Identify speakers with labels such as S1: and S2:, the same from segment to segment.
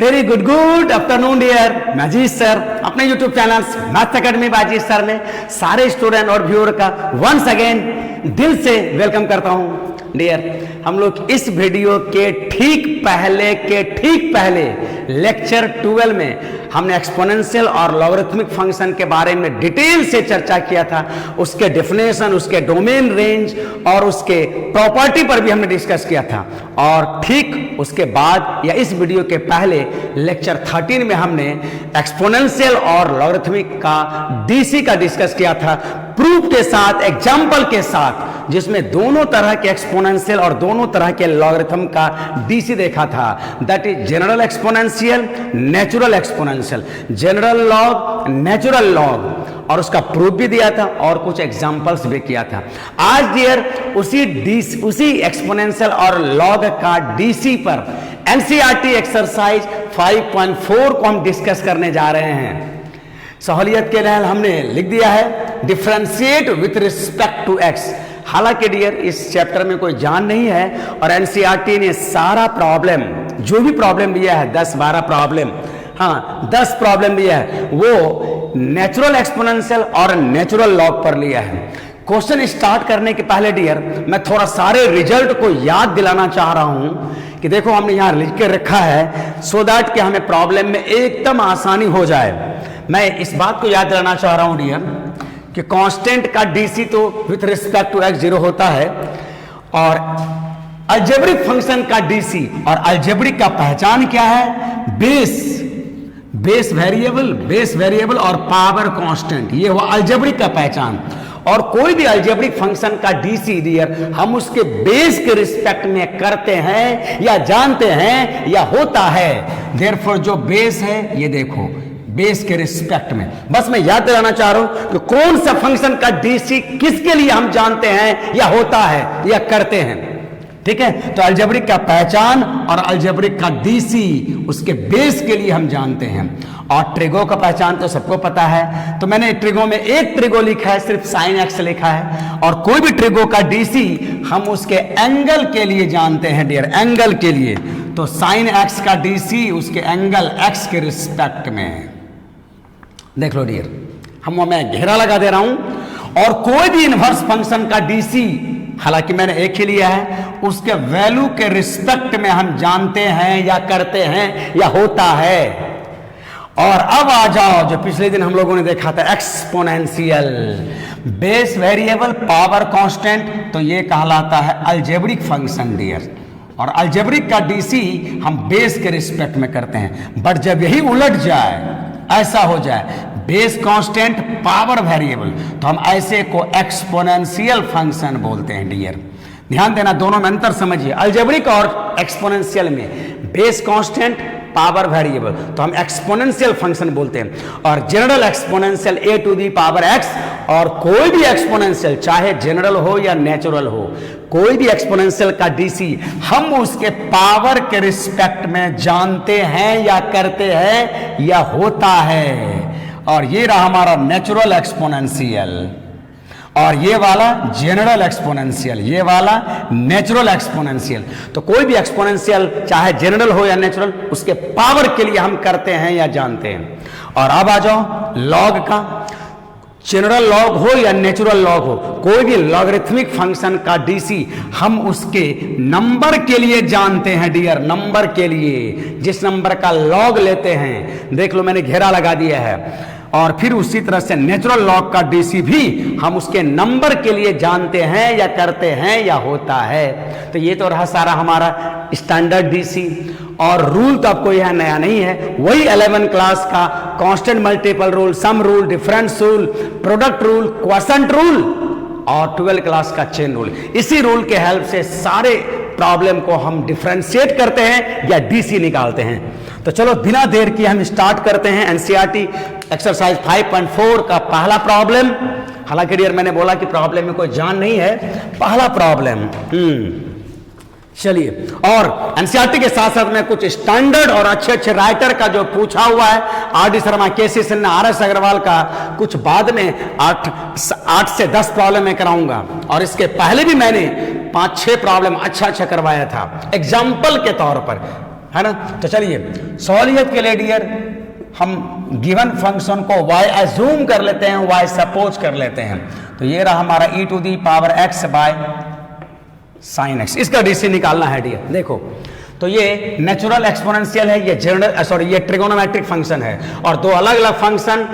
S1: Very good afternoon dear. मैं Ajit sir अपने YouTube channel maths academy by Ajit sir में सारे स्टूडेंट और व्यूअर का वंस अगेन दिल से वेलकम करता हूं। डियर, हम लोग इस वीडियो के ठीक पहले लेक्चर 12 में हमने एक्सपोनेंशियल और लॉगरिथमिक फंक्शन के बारे में डिटेल से चर्चा किया था। उसके डेफिनेशन, उसके डोमेन रेंज और उसके प्रॉपर्टी पर भी हमने डिस्कस किया था। और ठीक उसके बाद या इस वीडियो के पहले लेक्चर 13 में हमने एक्सपोनेंशियल और लॉगरिथमिक का डीसी का डिस्कस किया था, प्रूफ के साथ, एग्जाम्पल के साथ, जिसमें दोनों तरह के एक्सपोनेंशियल और दोनों तरह के लॉगरिथम का डीसी देखा था। That is general exponential, natural exponential, general log, natural log, और उसका प्रूफ भी दिया था और कुछ एग्जांपल्स भी किया था। आज डियर उसी एक्सपोनेंशियल और लॉग का डीसी पर एनसीईआरटी एक्सरसाइज 5.4 को हम डिस्कस करने जा रहे हैं। सहूलियत के लिए हमने लिख दिया है डिफरेंशिएट विथ रिस्पेक्ट टू एक्स। हालांकि डियर इस चैप्टर में कोई जान नहीं है और एनसीईआरटी ने सारा प्रॉब्लम, जो भी प्रॉब्लम दिया है, 10-12 प्रॉब्लम, 10 प्रॉब्लम दिया है, वो नेचुरल एक्सपोनेंशियल और नेचुरल लॉग पर लिया है। क्वेश्चन स्टार्ट करने के पहले डियर मैं थोड़ा सारे रिजल्ट को याद दिलाना चाह रहा हूं कि देखो हमने यहां लिख के रखा है सो दैट कि हमें प्रॉब्लम में एकदम आसानी हो जाए। मैं इस बात को याद दिलाना चाह रहा हूं डियर कि कांस्टेंट का डीसी तो विथ रिस्पेक्ट टू एक्स 0 होता है, और अलजेब्रिक फंक्शन का डीसी और अलजेब्रिक का पहचान क्या है? बेस वेरिएबल और पावर कांस्टेंट, ये हुआ अलजेब्रिक का पहचान। और कोई भी अलजेब्रिक फंक्शन का डीसी डियर हम उसके बेस के रिस्पेक्ट में करते हैं या जानते हैं या होता है। देयरफॉर जो बेस है, ये देखो बेस के रिस्पेक्ट में, बस मैं याद दिलाना चाह रहा हूं कि कौन सा फंक्शन का डीसी किसके लिए हम जानते हैं या होता है या करते हैं। ठीक है, तो अलजेब्रिक का पहचान और अलजेब्रिक का डीसी उसके बेस के लिए हम जानते हैं। और ट्रिगो का पहचान तो सबको पता है, तो मैंने ट्रिगो में एक ट्रिगो लिखा है, सिर्फ साइन एक्स लिखा है। और कोई भी ट्रिगो का डीसी हम उसके एंगल के लिए जानते हैं डियर, एंगल के लिए। तो साइन एक्स का डीसी उसके एंगल एक्स के रिस्पेक्ट में। देख लो डियर, मैं घेरा लगा दे रहा हूं। और कोई भी इनवर्स फंक्शन का डीसी, हालांकि मैंने एक ही लिया है, उसके वैल्यू के रिस्पेक्ट में हम जानते हैं या करते हैं या होता है। और अब आ जाओ जो पिछले दिन हम लोगों ने देखा था exponential, base variable power constant, तो ये कहलाता है अलजेब्रिक फंक्शन डियर। और अलजेब्रिक का डीसी हम बेस के रिस्पेक्ट में करते हैं। बट जब यही उलट जाए, ऐसा हो जाए बेस कांस्टेंट पावर वेरिएबल, तो हम ऐसे को एक्सपोनेंशियल फंक्शन बोलते हैं डियर। ध्यान देना, दोनों में अंतर समझिए। अलजेब्रिक और एक्सपोनेंशियल में बेस कांस्टेंट पावर वेरिएबल तो हम एक्सपोनेंशियल फंक्शन बोलते हैं। और general exponential a to the power x, और कोई भी एक्सपोनेंशियल चाहे जनरल हो या नेचुरल हो, कोई भी एक्सपोनेंशियल का डीसी हम उसके पावर के रिस्पेक्ट में जानते हैं या करते हैं या होता है। और ये रहा हमारा नेचुरल एक्सपोनेंशियल, और ये वाला जनरल एक्सपोनेंशियल, ये वाला नेचुरल एक्सपोनेंशियल। तो कोई भी एक्सपोनेंशियल चाहे जनरल हो या नेचुरल, उसके पावर के लिए हम करते हैं या जानते हैं। और अब आ जाओ लॉग का, जनरल लॉग हो या नेचुरल लॉग हो, कोई भी लॉगरिथमिक फंक्शन का डीसी हम उसके नंबर के लिए जानते हैं डियर, नंबर के लिए, जिस नंबर का लॉग लेते हैं। देख लो मैंने घेरा लगा दिया है। और फिर उसी तरह से नेचुरल लॉग का डीसी भी हम उसके नंबर के लिए जानते हैं या करते हैं या होता है। तो ये तो रहा सारा हमारा स्टैंडर्ड डीसी। और रूल तो आपको यह नया नहीं है, वही 11 क्लास का constant multiple rule, sum rule, difference rule, product rule, quotient rule और 12 क्लास का चेन रूल। इसी रूल के हेल्प से सारे प्रॉब्लम को हम डिफरेंशिएट करते हैं या डीसी निकालते हैं। तो चलो बिना देर किए हम स्टार्ट करते हैं एनसीईआरटी एक्सरसाइज 5.4 का पहला प्रॉब्लम। हालांकि डियर मैंने बोला कि प्रॉब्लम में कोई जान नहीं है, पहला प्रॉब्लम। चलिए, और एनसीईआरटी के साथ साथ में कुछ स्टैंडर्ड और अच्छे राइटर का जो पूछा हुआ है, R D. Sharma, K C. Sinha, R S. Agarwal का कुछ बाद में 8 से 10 प्रॉब्लम में कराऊंगा। और इसके पहले भी मैंने 5-6 प्रॉब्लम अच्छा करवाया था एग्जाम्पल के तौर पर। है ना। तो चलिए सहूलियत के लिए डियर हम गिवन फंक्शन को y एज्यूम कर लेते हैं, y सपोज कर लेते हैं। तो ये रहा हमारा e to the power x by sine x, इसका डीसी निकालना है डियर। देखो तो ये नेचुरल एक्सपोनेंशियल है, ये जनरल सॉरी ये ट्रिगोनोमेट्रिक फंक्शन है, और दो अलग अलग फंक्शन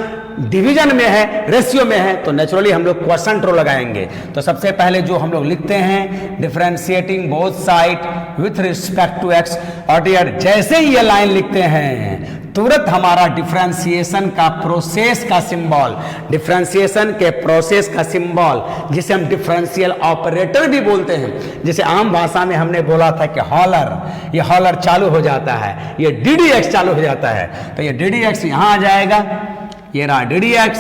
S1: डिवीजन में है, रेशियो में है, तो नेचुरली हम लोग क्वोशंट रो लगाएंगे। तो सबसे पहले जो हम लोग लिखते हैं differentiating both side with respect to x, और डियर जैसे ही ये लाइन लिखते हैं तुरंत हमारा डिफरेंशिएशन का प्रोसेस का सिंबल, डिफरेंशिएशन के प्रोसेस का सिंबल जिसे हम डिफरेंशियल ऑपरेटर भी बोलते हैं, जिसे आम भाषा में हमने बोला था कि हॉलर, ये हॉलर चालू हो जाता है, ये ddx चालू हो जाता है। तो ये ddx यहां आ जाएगा, ये रहा ddx,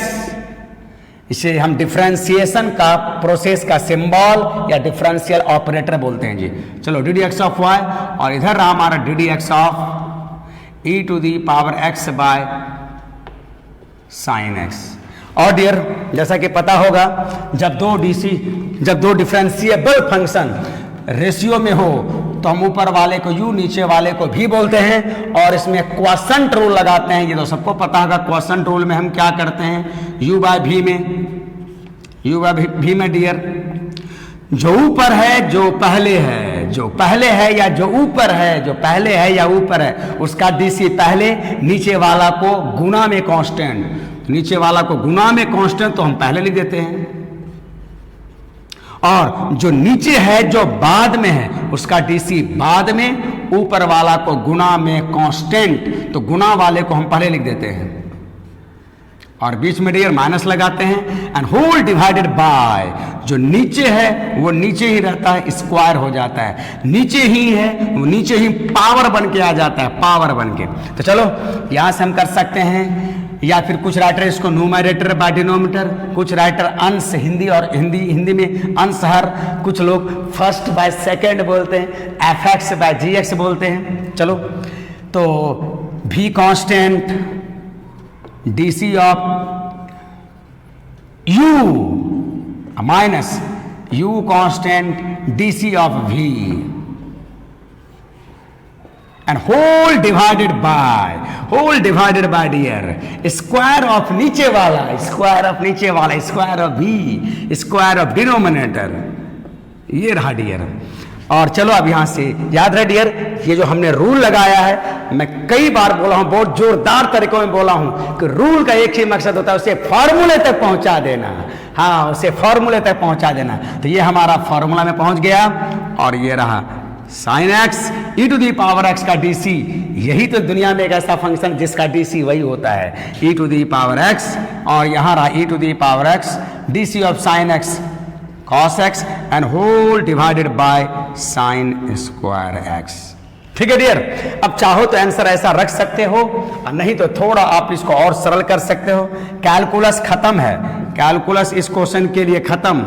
S1: इसे हम डिफरेंशिएशन का प्रोसेस का सिंबल या डिफरेंशियल ऑपरेटर बोलते हैं जी। चलो ddx ऑफ y, और इधर रहा हमारा ddx of e to the power x by sine x। और डियर जैसा कि पता होगा जब दो डिफरेंशिएबल फंक्शन रेशियो में हो तो हम ऊपर वाले को u नीचे वाले को v बोलते हैं, और इसमें क्वोशंट रूल लगाते हैं। ये तो सबको पता होगा, क्वोशंट रूल में हम क्या करते हैं, u बाय v में डियर जो ऊपर है जो पहले है, जो पहले है या जो ऊपर है, जो पहले है या ऊपर है उसका डीसी पहले, नीचे वाला को गुना में कांस्टेंट, नीचे वाला को गुना में कांस्टेंट तो हम पहले लिख देते हैं, और जो नीचे है जो बाद में है उसका डीसी बाद में, ऊपर वाला को गुना में कांस्टेंट तो गुना वाले को हम पहले लिख देते हैं, और बीच में डियर माइनस लगाते हैं, एंड होल डिवाइडेड बाय, जो नीचे है वो नीचे ही रहता है, स्क्वायर हो जाता है, नीचे ही है वो नीचे ही पावर बन के आ जाता है, पावर बन के। तो चलो यहां से हम कर सकते हैं, या फिर कुछ राइटर इसको न्यूमरेटर बाय डिनोमिनेटर, कुछ राइटर अंश, हिंदी और हिंदी में अंश हर, कुछ लोग फर्स्ट बाय सेकेंड बोलते हैं, fx बाय gx बोलते हैं। चलो तो v constant, DC of u minus u constant DC of v, and whole divided by dear square of नीचे वाला, स्क्वायर ऑफ नीचे वाला, square of v, square of denominator, ये रहा डियर। और चलो अब यहां से याद रहे डियर, ये जो हमने रूल लगाया है, मैं कई बार बोला हूं, बहुत जोरदार तरीकों में बोला हूं कि रूल का एक ही मकसद होता है, उसे फॉर्मूले तक पहुंचा देना। हाँ, उसे फॉर्मूले तक पहुंचा देना। तो ये हमारा फॉर्मूला में पहुंच गया, और ये रहा sine x e to the power x का डीसी। यही तो दुनिया में एक ऐसा फंक्शन जिसका डीसी वही होता है, e to the power x, और यहां रहा e to the power x DC of sine x cos x and whole divided by sine square x। ठीक है डियर, अब चाहो तो आंसर ऐसा रख सकते हो, और नहीं तो थोड़ा आप इसको और सरल कर सकते हो। कैलकुलस खत्म है, कैलकुलस इस क्वेश्चन के लिए खत्म,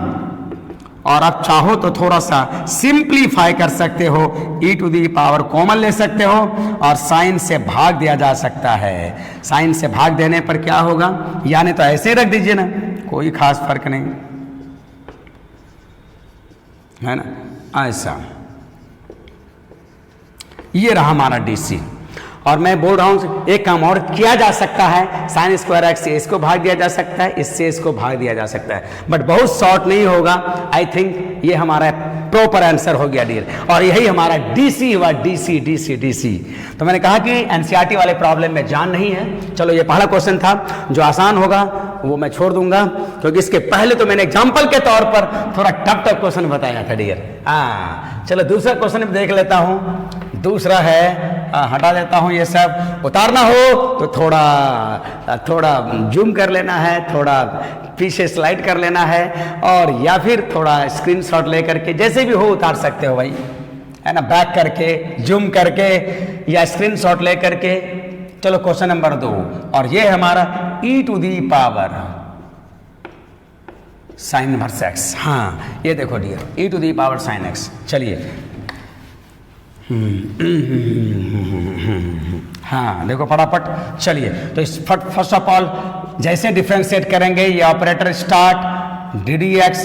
S1: और आप चाहो तो थोड़ा सा सिंप्लीफाई कर सकते हो, e to the power common ले सकते हो, और साइन से भाग दिया जा सकता है। साइन से भाग देने पर क्या होगा, यानी तो ऐसे रख दीजिए ना, कोई खास फर्क नहीं है ना, ऐसा। ये रहा हमारा डीसी, और मैं बोल रहा हूं एक काम और किया जा सकता है, साइन स्क्वायर एक्स से इसको भाग दिया जा सकता है, इससे इसको भाग दिया जा सकता है, बट बहुत शॉर्ट नहीं होगा। आई थिंक ये हमारा प्रॉपर आंसर हो गया डियर, और यही हमारा डीसी हुआ, डीसी डीसी डीसी। तो मैंने कहा कि एनसीईआरटी वाले प्रॉब्लम में जान नहीं है। चलो ये पहला क्वेश्चन था, जो आसान होगा वो मैं छोड़ दूंगा, क्योंकि इसके पहले तो मैंने एग्जाम्पल के तौर पर थोड़ा टफ टफ क्वेश्चन बताया था डियर। चलो दूसरा क्वेश्चन देख लेता हूं। दूसरा है, हटा देता हूं ये सब, उतारना हो तो थोड़ा जूम कर लेना है, थोड़ा पीछे स्लाइड कर लेना है, और या फिर थोड़ा स्क्रीनशॉट लेकर के जैसे भी हो उतार सकते हो भाई, है ना, बैक करके, जूम करके या स्क्रीनशॉट लेकर के। चलो क्वेश्चन नंबर 2, और ये हमारा e to the power sine inverse x। हाँ ये देखो dear, e to the power sine x। चलिए हाँ देखो फटाफट, चलिए तो इस फर्स्ट ऑफ ऑल जैसे डिफरेंशिएट करेंगे, ये operator start ddx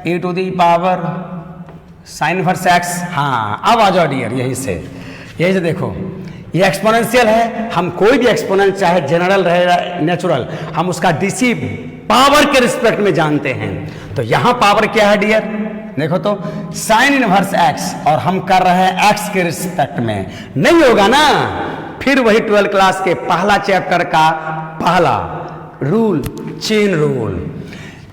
S1: e to the power sine inverse x। हाँ अब आ जाओ डियर, यहीं से देखो, ये एक्सपोनेंशियल है, हम कोई भी एक्सपोनेंट चाहे जनरल रहे नेचुरल, हम उसका डीसी पावर के रिस्पेक्ट में जानते हैं। तो यहां पावर क्या है डियर, देखो तो साइन इनवर्स एक्स, और हम कर रहे हैं एक्स के रिस्पेक्ट में, नहीं होगा ना। फिर वही 12th क्लास के पहला चैप्टर का पहला रूल, चेन रूल।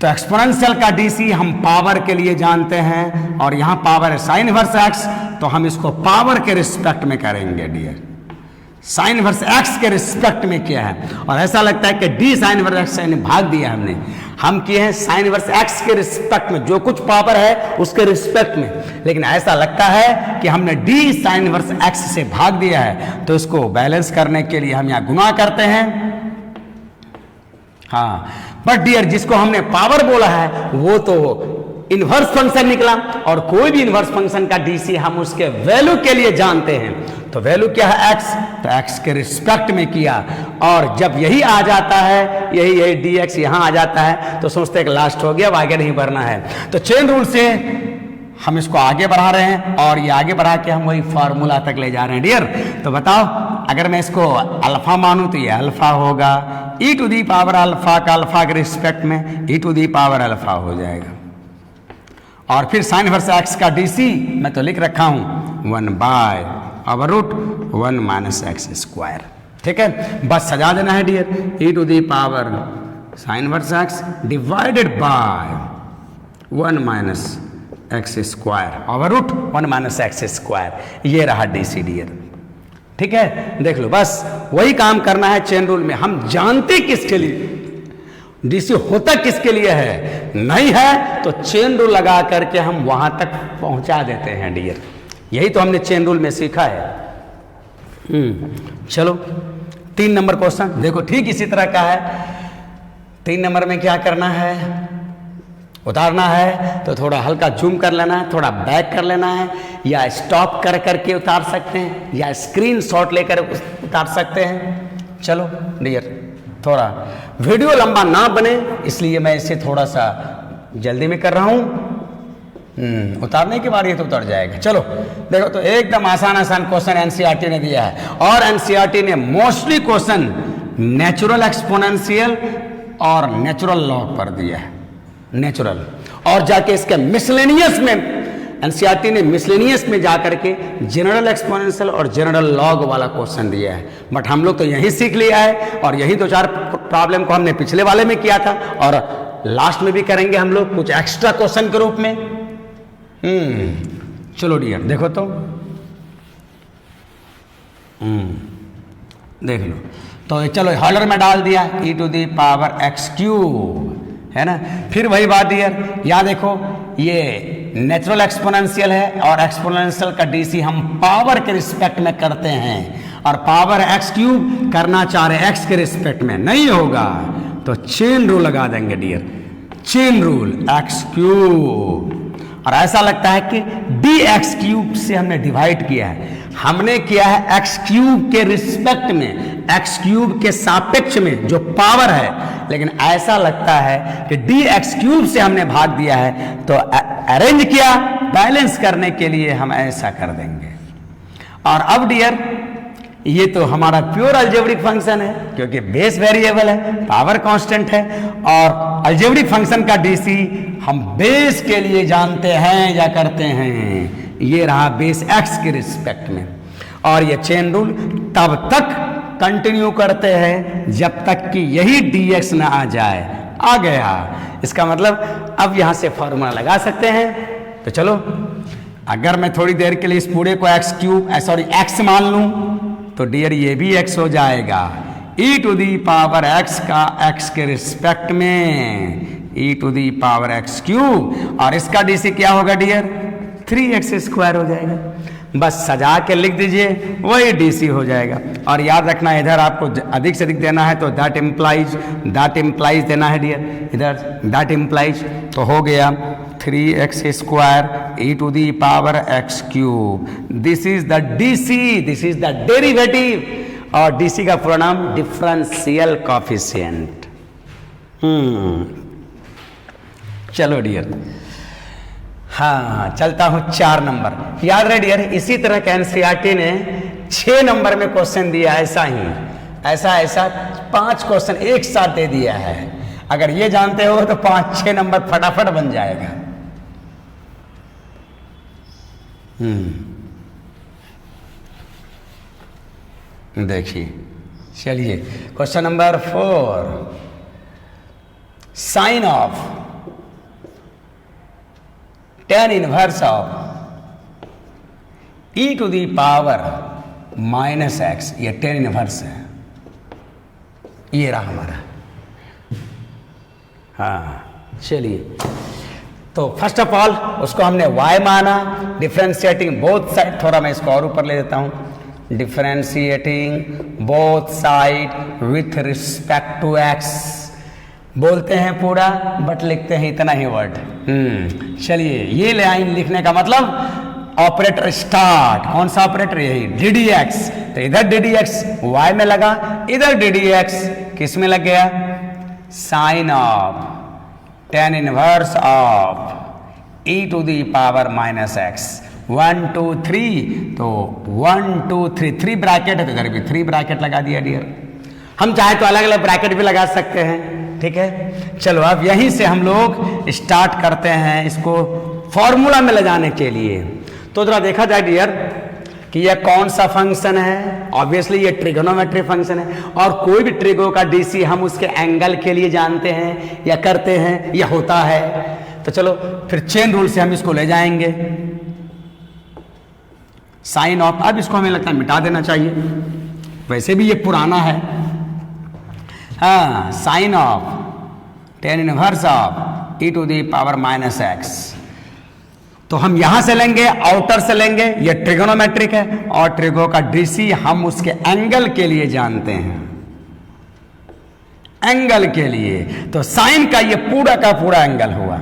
S1: तो एक्सपोनेंशियल का डीसी हम पावर के लिए जानते हैं, और यहां पावर है साइन इनवर्स एक्स, तो हम इसको पावर के रिस्पेक्ट में करेंगे डियर। साइन इनवर्स एक्स के रिस्पेक्ट में किया है, और ऐसा लगता है कि डी साइन इनवर्स एक्स से भाग दिया हमने, हम किए हैं साइन इनवर्स एक्स के रिस्पेक्ट में, जो कुछ पावर है उसके रिस्पेक्ट में। लेकिन ऐसा लगता है कि हमने डी साइन इनवर्स एक्स से भाग दिया है, तो इसको बैलेंस करने के लिए हम यहां गुना करते हैं। हाँ, बट डियर जिसको हमने पावर बोला है वो तो इनवर्स फंक्शन निकला, और कोई भी इनवर्स फंक्शन का डीसी हम उसके वैल्यू के लिए जानते हैं। तो वैल्यू क्या है एक्स, तो एक्स के रिस्पेक्ट में किया, और जब यही आ जाता है, यही डी एक्स यहां आ जाता है, तो सोचते हैं कि लास्ट हो गया, अब आगे नहीं बढ़ना है। तो चेन रूल से हम इसको आगे बढ़ा रहे हैं, और ये आगे बढ़ा के हम वही फॉर्मूला तक ले जा रहे हैं डियर। तो बताओ, अगर मैं इसको अल्फा मानूं तो ये अल्फा होगा, ई टू दी पावर अल्फा का अल्फा के रिस्पेक्ट में e to the power alpha हो जाएगा। और फिर साइन इनवर्स एक्स का डीसी मैं तो लिख रखा हूं 1/√1 माइनस एक्स स्क्वायर। ठीक है, बस सजा देना है dear, e to the power sine inverse x divided by 1 minus x square /√1 minus x square. ये रहा डीसी डियर। ठीक है, देख लो, बस वही काम करना है चेन रूल में। हम जानते किसके लिए डीसी होता किसके लिए है, नहीं है तो चेन रूल लगा करके हम वहां तक पहुंचा देते हैं डियर। यही तो हमने चेन रूल में सीखा है। चलो 3 नंबर क्वेश्चन देखो, ठीक इसी तरह का है। 3 नंबर में क्या करना है, उतारना है तो थोड़ा हल्का जूम कर लेना है, थोड़ा बैक कर लेना है, या स्टॉप कर करके उतार सकते हैं, या स्क्रीनशॉट लेकर उतार सकते हैं। चलो डियर, थोड़ा वीडियो लंबा ना बने इसलिए मैं इसे थोड़ा सा जल्दी में कर रहा हूं। उतारने के बाद ये तो उतर जाएगा। चलो देखो, तो एकदम आसान क्वेश्चन एनसीईआरटी ने दिया है, और एनसीईआरटी ने मोस्टली क्वेश्चन नेचुरल एक्सपोनेंशियल और नेचुरल लॉग पर दिया है। नेचुरल, और जाके इसके मिसलेनियस में एनसीईआरटी ने मिसलेनियस में जाकर के जनरल एक्सपोनेंशियल और जनरल लॉग वाला क्वेश्चन दिया है। बट हम लोग तो यही सीख लिया है, और यही 2-4 प्रॉब्लम को हमने पिछले वाले में किया था, और लास्ट में भी करेंगे हम लोग कुछ एक्स्ट्रा क्वेश्चन के रूप में। चलो डियर देखो तो, देख लो तो, चलो हॉलर में डाल दिया e to the power x cube, है ना। फिर वही बात डियर, या देखो ये नेचुरल एक्सपोनेंशियल है, और एक्सपोनेंशियल का डीसी हम पावर के रिस्पेक्ट में करते हैं, और पावर एक्स क्यूब करना चाह रहे एक्स के रिस्पेक्ट में, नहीं होगा तो चेन रूल लगा देंगे dear, chain rule x cube. और ऐसा लगता है कि डी एक्स क्यूब से हमने डिवाइड किया है, हमने किया है एक्स क्यूब के रिस्पेक्ट में, एक्स क्यूब के सापेक्ष में जो पावर है, लेकिन ऐसा लगता है कि डी एक्स क्यूब से हमने भाग दिया है, तो अरेंज किया बैलेंस करने के लिए हम ऐसा कर देंगे। और अब डियर ये तो हमारा प्योर अलजेब्रिक फंक्शन है, क्योंकि बेस वेरिएबल है, पावर कांस्टेंट है, और अलजेब्रिक फंक्शन का डीसी हम बेस के लिए जानते हैं या करते हैं। ये रहा बेस एक्स के रिस्पेक्ट में, और ये चेन रूल तब तक कंटिन्यू करते हैं जब तक कि यही dx ना आ जाए। आ गया, इसका मतलब अब यहां से फॉर्मूला लगा सकते हैं। तो चलो, अगर मैं थोड़ी देर के लिए इस पूरे को एक्स क्यूब एक्स मान लूं, तो डियर ये भी एक्स हो जाएगा, e to the power x का एक्स के रिस्पेक्ट में e to the power x cube, और इसका डीसी क्या होगा डियर 3x² हो जाएगा। बस सजा के लिख दीजिए, वही डीसी हो जाएगा। और याद रखना, इधर आपको अधिक से अधिक देना है तो दैट इम्प्लाइज देना है डियर, इधर दैट इम्प्लाइज, तो हो गया 3x² e to the power x cube. This is the DC, this is the derivative, और डीसी का पूरा नाम डिफरेंशियल कोएफिशिएंट। चलो डियर, हाँ चलता हूं 4 नंबर। याद रहे डियर, इसी तरह के एनसीईआरटी ने 6 नंबर में क्वेश्चन दिया, ऐसा ही ऐसा 5 क्वेश्चन एक साथ दे दिया है। अगर ये जानते हो तो 5-6 नंबर फटाफट बन जाएगा। देखिए, चलिए question number 4, sine of tan inverse of e to the power minus x, ये tan इनवर्स है, ये रहा हमारा। हाँ चलिए, तो फर्स्ट ऑफ ऑल उसको हमने y माना, डिफ्रेंशिएटिंग बोथ साइड, थोड़ा मैं इसको और ऊपर ले देता हूं, differentiating both side with respect to x, बोलते हैं पूरा बट लिखते हैं इतना ही वर्ड। चलिए, ये लाइन लिखने का मतलब ऑपरेटर स्टार्ट, कौन सा ऑपरेटर, यही ddx, तो इधर ddx y में लगा, इधर ddx किस में लग गया, sine of tan inverse of e to the power minus x, 1 2 3, तो 1 2 3, 3 ब्रैकेट है तो इधर भी 3 ब्रैकेट लगा दिया डियर। हम चाहे तो अलग अलग ब्रैकेट भी लगा सकते हैं, ठीक है। चलो अब यहीं से हम लोग स्टार्ट करते हैं इसको फॉर्मूला में ले जाने के लिए। तो जरा देखा जाए डियर कि यह कौन सा फंक्शन है। ऑब्वियसली ये ट्रिगोनोमेट्री फंक्शन है, और कोई भी ट्रिगो का डीसी हम उसके एंगल के लिए जानते हैं या करते हैं या होता है। तो चलो फिर चेन रूल से हम इसको ले जाएंगे। साइन ऑफ, अब इसको हमें लगता है मिटा देना चाहिए, वैसे भी ये पुराना है। हाँ, sine of tan inverse of e to the power minus x, तो हम यहां से लेंगे, आउटर से लेंगे, ये ट्रिगोनोमेट्रिक है, और ट्रिगो का डीसी हम उसके एंगल के लिए जानते हैं, एंगल के लिए। तो साइन का ये पूरा का पूरा एंगल हुआ,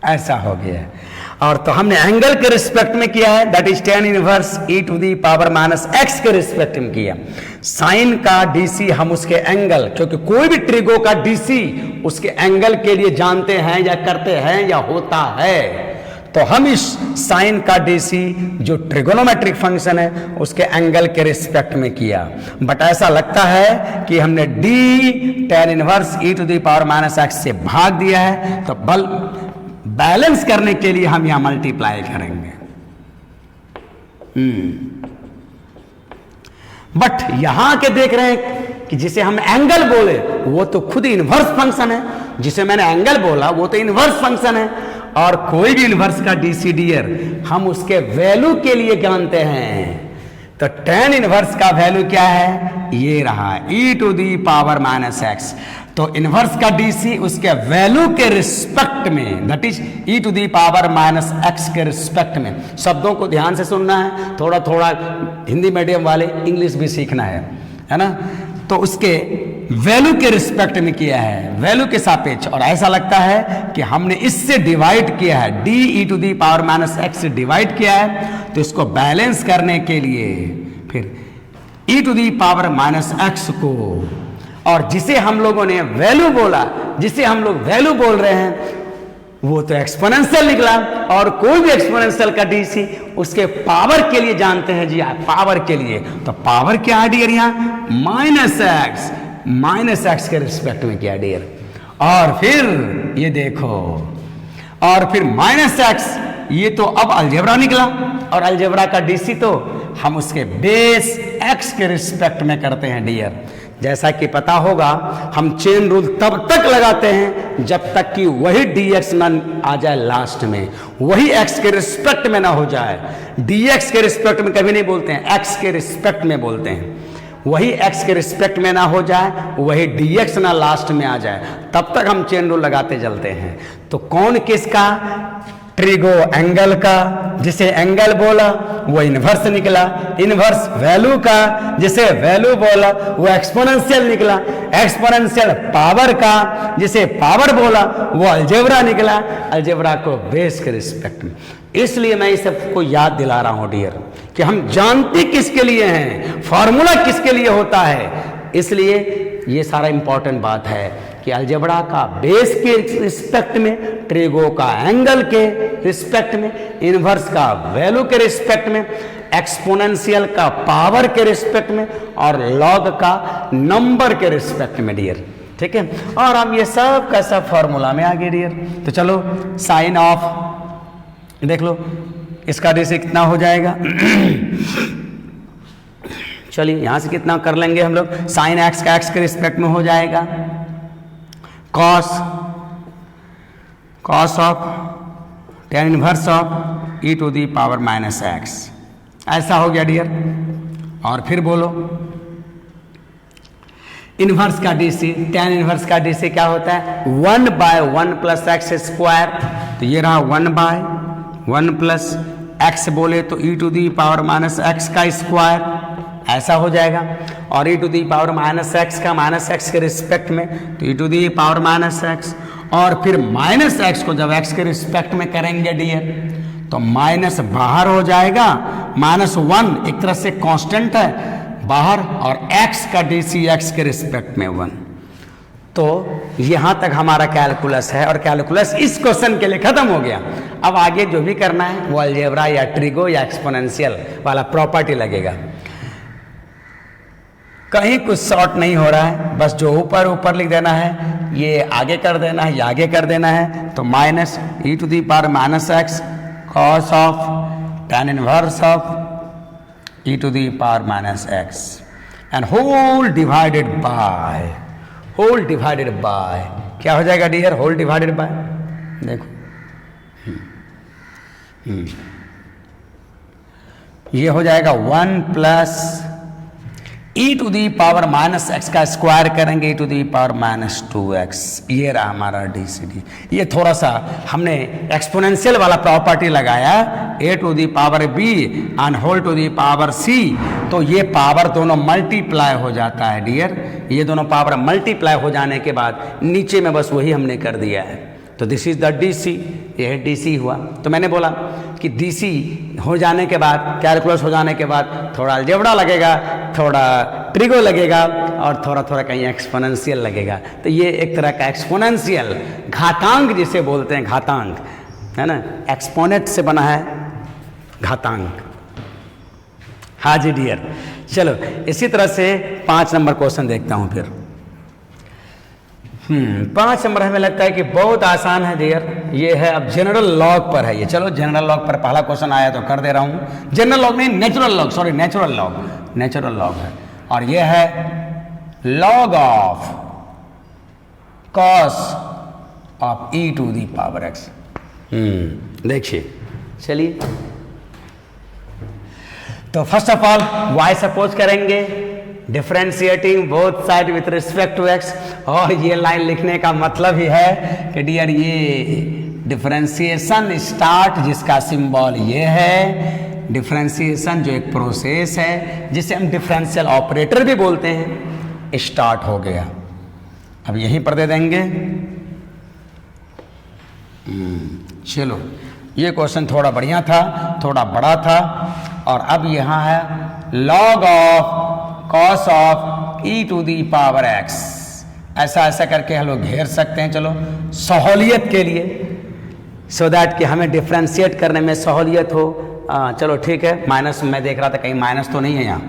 S1: ऐसा हो गया। और तो हमने एंगल के रिस्पेक्ट में किया है, that is tan inverse e to the power minus x के रिस्पेक्ट में किया। साइन का डीसी हम उसके एंगल, क्योंकि कोई भी ट्रिगो का डीसी उसके एंगल के लिए जानते हैं या करते हैं या होता है, तो हम इस साइन का डीसी जो ट्रिगोनोमेट्रिक फंक्शन है उसके एंगल के रिस्पेक्ट में किया। बट ऐसा लगता है कि हमने d tan inverse e to the power minus x से भाग दिया है, तो बल बैलेंस करने के लिए हम यहां मल्टीप्लाई करेंगे। बट यहां के देख रहे हैं कि जिसे हम एंगल बोले वो तो खुद इनवर्स फंक्शन है, जिसे मैंने एंगल बोला वो तो इनवर्स फंक्शन है। और कोई भी इनवर्स का डीसीडियर हम उसके वैल्यू के लिए जानते हैं। तो tan इनवर्स का वैल्यू क्या है, ये रहा e to the power minus x. तो इनवर्स का डीसी उसके वैल्यू के रिस्पेक्ट में, that is e to the power minus x के रिस्पेक्ट में। शब्दों को ध्यान से सुनना है, थोड़ा थोड़ा हिंदी मीडियम वाले इंग्लिश भी सीखना है ना। तो उसके वैल्यू के रिस्पेक्ट में किया है, वैल्यू के सापेक्ष। और ऐसा लगता है कि हमने इससे डिवाइड किया है, d e to the power minus x से डिवाइड किया है। तो इसको बैलेंस करने के लिए फिर e to the power minus x को, और जिसे हम लोगों ने वैल्यू बोला, जिसे हम लोग वैल्यू बोल रहे हैं वो तो एक्सपोनेंशियल निकला। और कोई भी एक्सपोनेंशियल का डीसी उसके पावर के लिए जानते हैं जी, पावर के लिए। तो पावर क्या है डियर, यहाँ माइनस एक्स के रिस्पेक्ट में क्या डियर। और फिर ये देखो, और फिर माइनस एक्स, ये तो अब अलजेब्रा निकला, और अलजेब्रा का डीसी तो हम उसके बेस एक्स के रिस्पेक्ट में करते हैं डियर। जैसा कि पता होगा, हम चेन रूल तब तक लगाते हैं जब तक कि वही dx ना आ जाए लास्ट में, वही x के रिस्पेक्ट में ना हो जाए। dx के रिस्पेक्ट में कभी नहीं बोलते हैं, x के रिस्पेक्ट में बोलते हैं। वही x के रिस्पेक्ट में ना हो जाए, वही dx ना लास्ट में आ जाए, तब तक हम चेन रूल लगाते चलते हैं। तो कौन किसका, ट्रिगो एंगल का, जिसे एंगल बोला वो इनवर्स निकला, इनवर्स वैल्यू का, जिसे वैल्यू बोला वो एक्सपोनेंशियल निकला, एक्सपोनेंशियल पावर का, जिसे पावर बोला वो अलजेब्रा निकला, अलजेब्रा को बेस के रिस्पेक्ट में। इसलिए मैं इस सबको याद दिला रहा हूं डियर कि हम जानते किसके लिए हैं, फॉर्मूला किसके लिए होता है। इसलिए ये सारा इंपॉर्टेंट बात है कि अलजेब्रा का बेस के रिस्पेक्ट में, ट्रिगो का एंगल के रिस्पेक्ट में, इनवर्स का वैल्यू के रिस्पेक्ट में, एक्सपोनेंशियल का पावर के रिस्पेक्ट में और लॉग का नंबर के रिस्पेक्ट में डियर, ठीक है। और हम ये सब का सब फॉर्मूला में आ गए डियर। तो चलो साइन ऑफ देख लो, इसका DC कितना हो जाएगा चलिए यहां से कितना कर लेंगे हम लोग, साइन एक्स का एक्स के रिस्पेक्ट में हो जाएगा cos of tan inverse of e to the power minus x, ऐसा हो गया डियर। और फिर बोलो इनवर्स का DC, tan इनवर्स का DC क्या होता है 1/1 प्लस एक्स स्क्वायर, तो ये रहा 1/1 प्लस एक्स बोले तो e to the power minus x का स्क्वायर, ऐसा हो जाएगा। और e to the power minus x का माइनस एक्स के रिस्पेक्ट में तो e to the power minus x, और फिर माइनस एक्स को जब एक्स के रिस्पेक्ट में करेंगे डियर तो माइनस बाहर हो जाएगा, -1 एक तरह से कांस्टेंट है बाहर, और x का DC x के रिस्पेक्ट में 1। तो यहां तक हमारा कैलकुलस है और कैलकुलस इस क्वेश्चन के लिए खत्म हो गया। अब आगे जो भी करना है वो अलजेब्रा या ट्रिगो या एक्सपोनेंशियल वाला प्रॉपर्टी लगेगा। कहीं कुछ शॉर्ट नहीं हो रहा है, बस जो ऊपर ऊपर लिख देना है, ये आगे कर देना है, ये आगे कर देना है। तो minus e to the power minus x cos of tan inverse of e to the power minus x and whole divided by क्या हो जाएगा डियर, होल डिवाइडेड बाय, देखो ये हो जाएगा 1 plus e to the power minus x का square करेंगे e to the power minus 2x, ये रहा हमारा DCD। ये थोड़ा सा हमने एक्सपोनेंशियल वाला प्रॉपर्टी लगाया a to the power b and whole to the power c, तो ये पावर दोनों मल्टीप्लाई हो जाता है डियर। ये दोनों पावर मल्टीप्लाई हो जाने के बाद नीचे में बस वही हमने कर दिया है। तो दिस इज द DC, यह DC हुआ। तो मैंने बोला कि DC हो जाने के बाद, कैलकुलस हो जाने के बाद थोड़ा अलजेब्रा लगेगा, थोड़ा ट्रिगो लगेगा और थोड़ा थोड़ा कहीं एक्सपोनेंशियल लगेगा। तो ये एक तरह का एक्सपोनेंशियल घातांक जिसे बोलते हैं, घातांक है ना, एक्सपोनेंट से बना है घातांक। हाँ जी डियर, चलो इसी तरह से 5 नंबर क्वेश्चन देखता हूँ फिर। 5 नंबर हमें लगता है कि बहुत आसान है डियर। ये है अब जनरल लॉग पर है ये। चलो जनरल लॉग पर पहला क्वेश्चन आया तो कर दे रहा हूं। जनरल लॉग नहीं, natural log, sorry natural log है। और ये है log of cos of e to the power x. देखिए चलिए, तो first of all y suppose करेंगे, differentiating both side with respect to x। और ये लाइन लिखने का मतलब ही है कि डियर ये डिफ्रेंशिएशन स्टार्ट, जिसका सिंबल ये है, डिफ्रेंशिएशन जो एक प्रोसेस है जिसे हम डिफरेंशियल ऑपरेटर भी बोलते हैं, स्टार्ट हो गया। अब यहीं पर दे देंगे। चलो ये क्वेश्चन थोड़ा बढ़िया था, थोड़ा बड़ा था। और अब यहाँ है log of cos of e to the power x। ऐसा ऐसा करके हम लोग घेर सकते हैं, चलो सहूलियत के लिए, सो दैट कि हमें डिफ्रेंशिएट करने में सहूलियत हो। चलो ठीक है, माइनस मैं देख रहा था कहीं माइनस तो नहीं है यहाँ।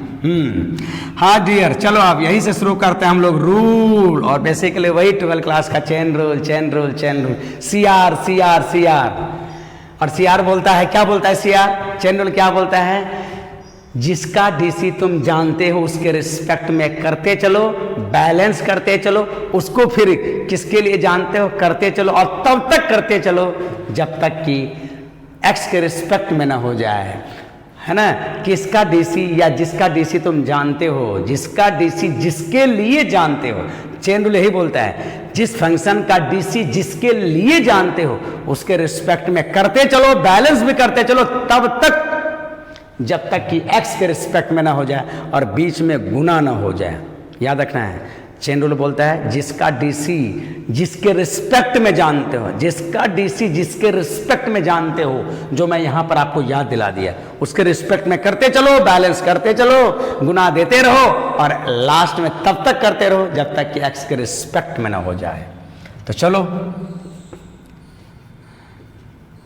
S1: हाँ डियर, चलो अब यही से शुरू करते हैं हम लोग रूल। और बेसिकली वही 12th क्लास का चेन रूल CR। और CR बोलता है, क्या बोलता है CR? चेन रूल क्या बोलता है? जिसका DC तुम जानते हो उसके रिस्पेक्ट में करते चलो, बैलेंस करते चलो, उसको फिर किसके लिए जानते हो करते चलो, और तब तक करते चलो जब तक कि x के रिस्पेक्ट में ना हो जाए, है ना। किसका DC या जिसका DC तुम जानते हो, जिसका DC जिसके लिए जानते हो, चेन रूल यही बोलता है, जिस फंक्शन का DC जिसके लिए जानते हो उसके रिस्पेक्ट में करते चलो, बैलेंस भी करते चलो, तब तक जब तक कि x के रिस्पेक्ट में ना हो जाए और बीच में गुना ना हो जाए। याद रखना है, चेन रूल बोलता है जिसका DC जिसके रिस्पेक्ट में जानते हो, जिसका DC जिसके रिस्पेक्ट में जानते हो, जो मैं यहाँ पर आपको याद दिला दिया, उसके रिस्पेक्ट में करते चलो, बैलेंस करते चलो, गुना देते रहो, और लास्ट में तब तक करते रहो जब तक कि x के रिस्पेक्ट में ना हो जाए। तो चलो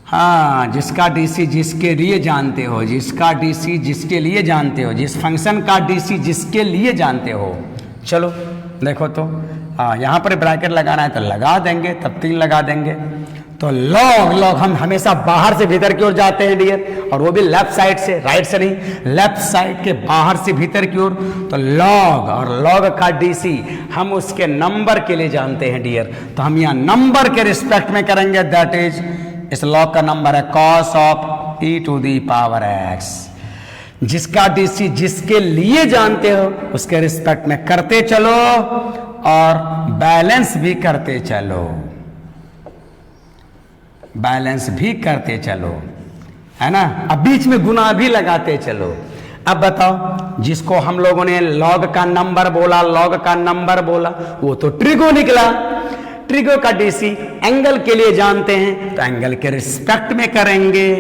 S1: हाँ, जिसका डीसी जिसके लिए जानते हो, जिसका डीसी जिसके लिए जानते हो, जिस फंक्शन का डीसी जिसके लिए जानते हो। चलो देखो तो यहाँ पर ब्रैकेट लगाना है तो लगा देंगे, तब 3 लगा देंगे। तो लॉग हम हमेशा बाहर से भीतर की ओर जाते हैं डियर, और वो भी लेफ्ट साइड से, राइट से नहीं, लेफ्ट साइड के बाहर से भीतर की ओर। तो लॉग और लॉग का डीसी हम उसके नंबर के लिए जानते हैं डियर, तो हम यहाँ नंबर के रिस्पेक्ट में करेंगे। दैट इज, इस लॉग का नंबर है cos of e to the power x। जिसका डीसी जिसके लिए जानते हो उसके रिस्पेक्ट में करते चलो और बैलेंस भी करते चलो, बैलेंस भी करते चलो, है ना। अब बीच में गुना भी लगाते चलो। अब बताओ, जिसको हम लोगों ने लॉग का नंबर बोला, लॉग का नंबर बोला, वो तो ट्रिगो निकला। ट्रिगो का डीसी एंगल के लिए जानते हैं तो एंगल के रिस्पेक्ट में करेंगे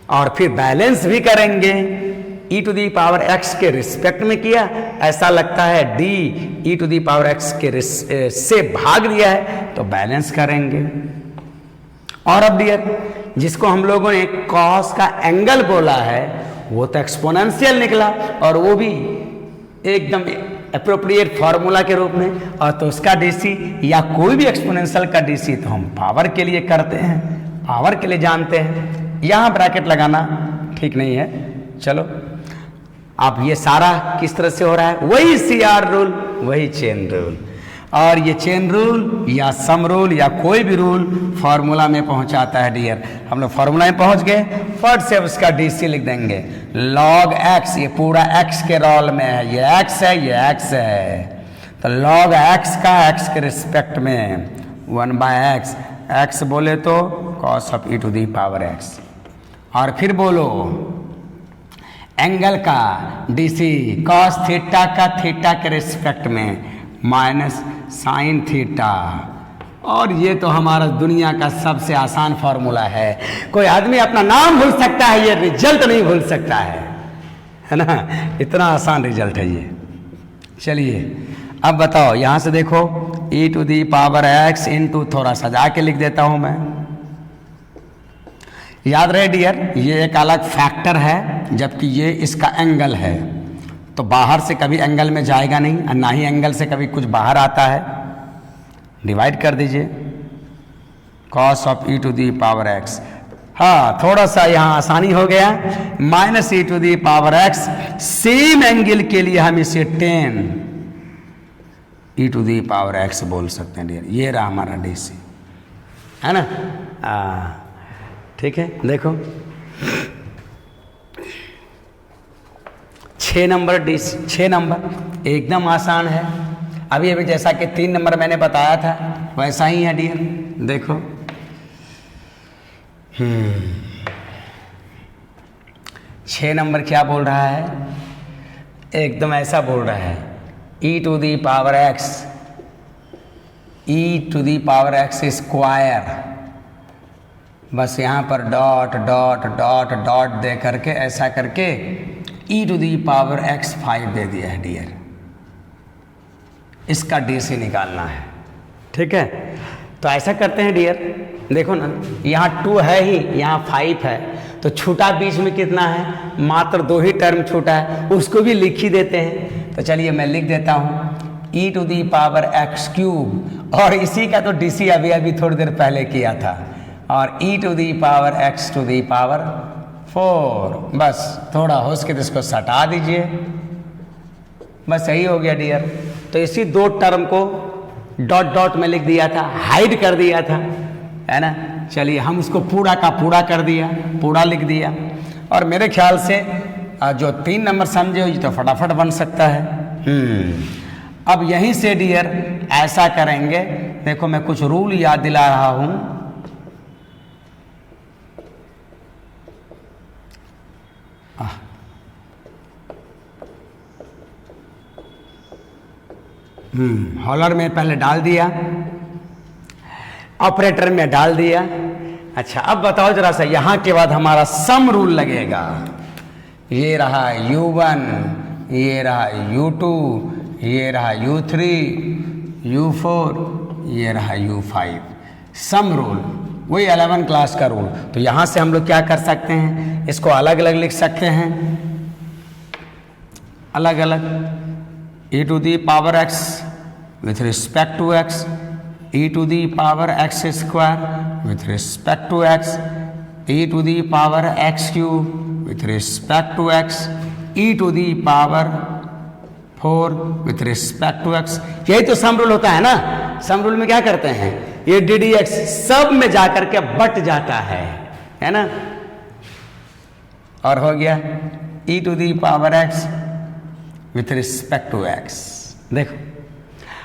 S1: और फिर बैलेंस भी करेंगे। e to the power x के रिस्पेक्ट में किया, ऐसा लगता है d e to the power x के से भाग दिया है तो बैलेंस करेंगे। और अब डियर, जिसको हम लोगों ने cos का एंगल बोला है वो तो एक्सपोनेंशियल निकला, और वो भी एकदम अप्रोप्रिएट फॉर्मूला के रूप में, और तो उसका डीसी या कोई भी एक्सपोनेंशियल का डीसी तो हम पावर के लिए करते हैं, पावर के लिए जानते हैं। यहाँ ब्रैकेट लगाना ठीक नहीं है। चलो, अब ये सारा किस तरह से हो रहा है, वही CR रूल, वही चेन रूल, और ये चेन रूल या सम रूल या कोई भी रूल फॉर्मूला में पहुंचाता है डियर। हम लोग फॉर्मूला में पहुंच गए, फट से उसका डीसी लिख देंगे log x, ये पूरा x के रोल में है, ये x है, ये x है, तो log x का x के रिस्पेक्ट में 1/x, x बोले तो cos of e to the power x, और फिर बोलो एंगल का डीसी cos थीटा का थीटा के रिस्पेक्ट में माइनस साइन थीटा। और ये तो हमारा दुनिया का सबसे आसान फॉर्मूला है, कोई आदमी अपना नाम भूल सकता है, ये रिजल्ट नहीं भूल सकता है ना, इतना आसान रिजल्ट है ये। चलिए अब बताओ, यहां से देखो e to the power x into, थोड़ा सजा के लिख देता हूं मैं, याद रहे डियर, ये एक अलग फैक्टर है जबकि ये इसका एंगल है, तो बाहर से कभी एंगल में जाएगा नहीं और ना ही एंगल से कभी कुछ बाहर आता है। डिवाइड कर दीजिए cos of e to the power x, हाँ थोड़ा सा यहाँ आसानी हो गया, minus e to the power x, same angle के लिए हम इसे 10 e to the power x बोल सकते हैं डियर। ये रहा हमारा डीसी, है ना। ठीक है, देखो 6 नंबर डीसी, 6 नंबर एकदम आसान है। अभी अभी जैसा कि 3 नंबर मैंने बताया था वैसा ही है डियर। देखो 6 नंबर क्या बोल रहा है, एकदम ऐसा बोल रहा है e to the power x, e to the power x square, बस यहाँ पर डॉट डॉट डॉट डॉट दे करके ऐसा करके e to the power x 5 दे दिया है डियर। इसका डीसी निकालना है, ठीक है। तो ऐसा करते हैं डियर, देखो ना यहाँ 2 है ही, यहाँ 5 है, तो छूटा बीच में कितना है, मात्र 2 ही टर्म छूटा है, उसको भी लिख ही देते हैं। तो चलिए मैं लिख देता हूँ e to the power x cube, और इसी का तो डीसी अभी अभी थोड़ी देर पहले किया था, और e to the power x to the power 4, बस थोड़ा हो सके तो इसको सटा दीजिए, बस यही हो गया डियर। तो इसी 2 टर्म को डॉट डॉट में लिख दिया था, हाइड कर दिया था, है ना। चलिए हम उसको पूरा का पूरा कर दिया, पूरा लिख दिया, और मेरे ख्याल से जो 3 नंबर समझे हो ये तो फटाफट बन सकता है। अब यहीं से डियर ऐसा करेंगे, देखो मैं कुछ रूल याद दिला रहा हूं। हॉलर में पहले डाल दिया, ऑपरेटर में डाल दिया। अच्छा अब बताओ जरा सा, यहां के बाद हमारा सम रूल लगेगा। ये रहा u1, ये रहा u2, ये रहा u3, u4, ये रहा u5, सम रूल। वही 11 क्लास का रूल। तो यहां से हम लोग क्या कर सकते हैं, इसको अलग अलग लिख सकते हैं, अलग अलग। e to the power x with respect to x, e to the power x square with respect to x, e to the power x cube with respect to x, e to the power 4 with respect to x। यही तो sum rule होता है ना। Sum rule में क्या करते हैं, ये डी डी एक्स सब में जाकर के बट जाता है ना। और हो गया e to the power x with respect to x। देखो,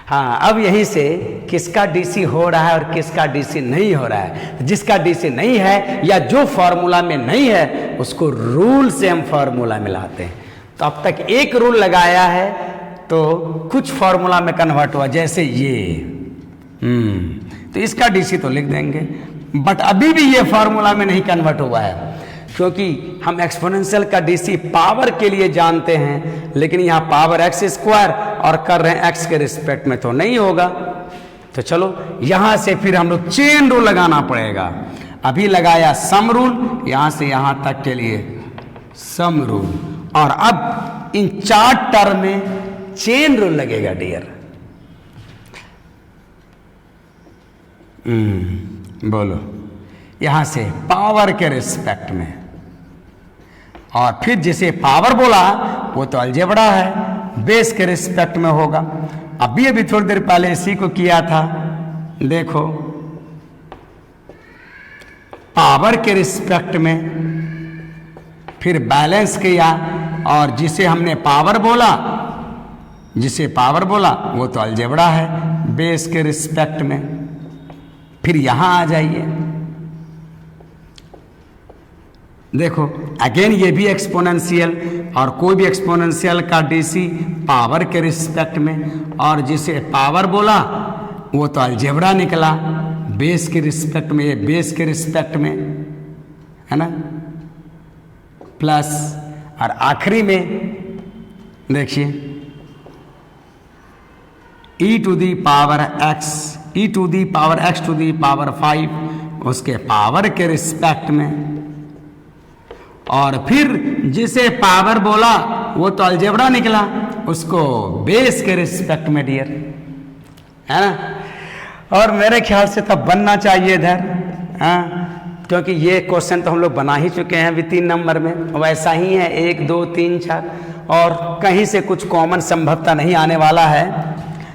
S1: हाँ, अब यहीं से किसका डीसी हो रहा है और किसका डीसी नहीं हो रहा है। जिसका डीसी नहीं है या जो फॉर्मूला में नहीं है उसको रूल से हम फॉर्मूला मिलाते हैं। तो अब तक एक रूल लगाया है तो कुछ फॉर्मूला में कन्वर्ट हुआ, जैसे ये तो इसका डीसी तो लिख देंगे, बट अभी भी ये फॉर्मूला में नहीं कन्वर्ट हुआ है, क्योंकि हम एक्सपोनेंशियल का डीसी पावर के लिए जानते हैं, लेकिन यहाँ पावर एक्स स्क्वायर और कर रहे हैं एक्स के रिस्पेक्ट में, तो नहीं होगा। तो चलो यहाँ से फिर हम लोग चेन रूल लगाना पड़ेगा। अभी लगाया सम रूल, यहाँ से यहाँ तक के लिए सम रूल, और अब इन 4 टर्म में चेन रूल लगेगा डियर। बोलो, यहां से पावर के रिस्पेक्ट में, और फिर जिसे पावर बोला वो तो अलजेब्रा है, बेस के रिस्पेक्ट में होगा। अभी थोड़ी देर पहले इसी को किया था, देखो पावर के रिस्पेक्ट में, फिर बैलेंस किया, और जिसे हमने पावर बोला, जिसे पावर बोला वो तो अलजेब्रा है, बेस के रिस्पेक्ट में। फिर यहां आ जाइए, देखो अगेन ये भी एक्सपोनेंशियल, और कोई भी एक्सपोनेंशियल का डीसी पावर के रिस्पेक्ट में, और जिसे पावर बोला वो तो अलजेब्रा निकला, बेस के रिस्पेक्ट में, ये बेस के रिस्पेक्ट में है ना, प्लस, और आखिरी में देखिए e to the power x, e to the power x to the power 5, उसके पावर के रिस्पेक्ट में, और फिर जिसे पावर बोला वो तो अलजेब्रा निकला, उसको बेस के रिस्पेक्ट में डियर, है ना। और मेरे ख्याल से तब बनना चाहिए इधर, क्योंकि ये क्वेश्चन तो हम लोग बना ही चुके हैं अभी 3 नंबर में, वैसा ही है 1 2 3 4, और कहीं से कुछ कॉमन संभवता नहीं आने वाला है।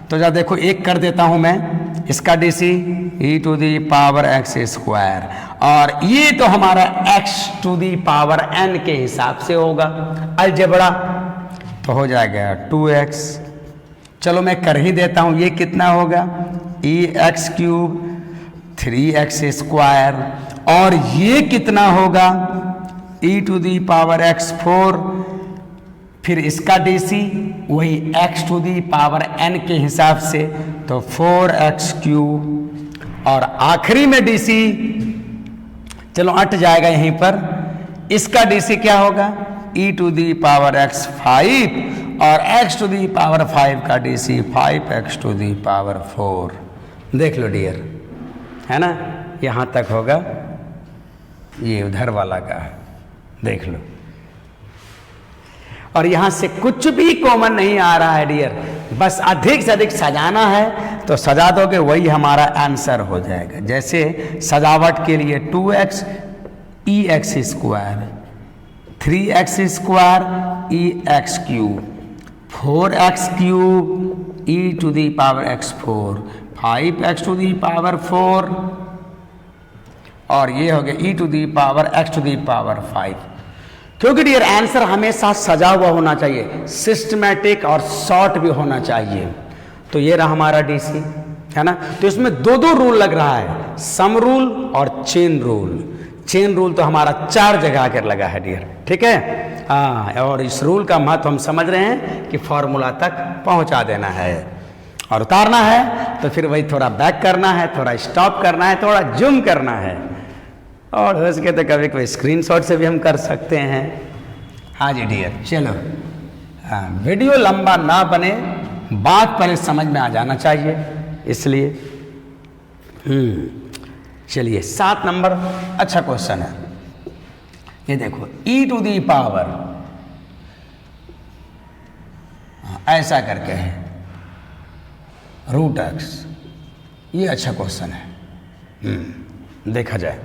S1: तो जब देखो एक कर देता हूं मैं, इसका DC e to the power x square, और ये तो हमारा x to the power n के हिसाब से होगा अलजेब्रा, तो हो जाएगा 2x। चलो मैं कर ही देता हूं, ये कितना होगा x क्यूब 3x स्क्वायर, और ये कितना होगा e to the power x 4, फिर इसका डीसी वही x to the power n के हिसाब से, तो 4x क्यूब, और आखिरी में डीसी चलो अट जाएगा यहीं पर, इसका डीसी क्या होगा e to the power x 5, और x टू दी पावर 5 का DC 5x to the power 4। देख लो डियर, है ना, यहां तक होगा, ये उधर वाला का देख लो, और यहां से कुछ भी कॉमन नहीं आ रहा है डियर, बस अधिक से अधिक सजाना है तो सजा दोगे, वही हमारा आंसर हो जाएगा। जैसे सजावट के लिए 2x ex square, 3x square ex cube, 4x cube e to the power x 4, 5x to the power 4, और ये हो गया e to the power x to the power 5। क्योंकि डियर आंसर हमेशा सजा हुआ होना चाहिए, सिस्टमैटिक और शॉर्ट भी होना चाहिए। तो ये रहा हमारा डीसी, है ना। तो इसमें 2 रूल लग रहा है, सम रूल और चेन रूल। चेन रूल तो हमारा 4 जगह आकर लगा है डियर, ठीक है। हाँ, और इस रूल का महत्व हम समझ रहे हैं कि फॉर्मूला तक पहुंचा देना है और उतारना है, तो फिर वही थोड़ा बैक करना है, थोड़ा स्टॉप करना है, थोड़ा जूम करना है, और हो सके तो कभी कोई स्क्रीनशॉट से भी हम कर सकते हैं। हाँ जी डियर, चलो, हाँ, वीडियो लंबा ना बने, बात पहले समझ में आ जाना चाहिए, इसलिए चलिए 7 नंबर अच्छा क्वेश्चन है। ये देखो ई टू दी पावर ऐसा करके है रूट एक्स, ये अच्छा क्वेश्चन है। देखा जाए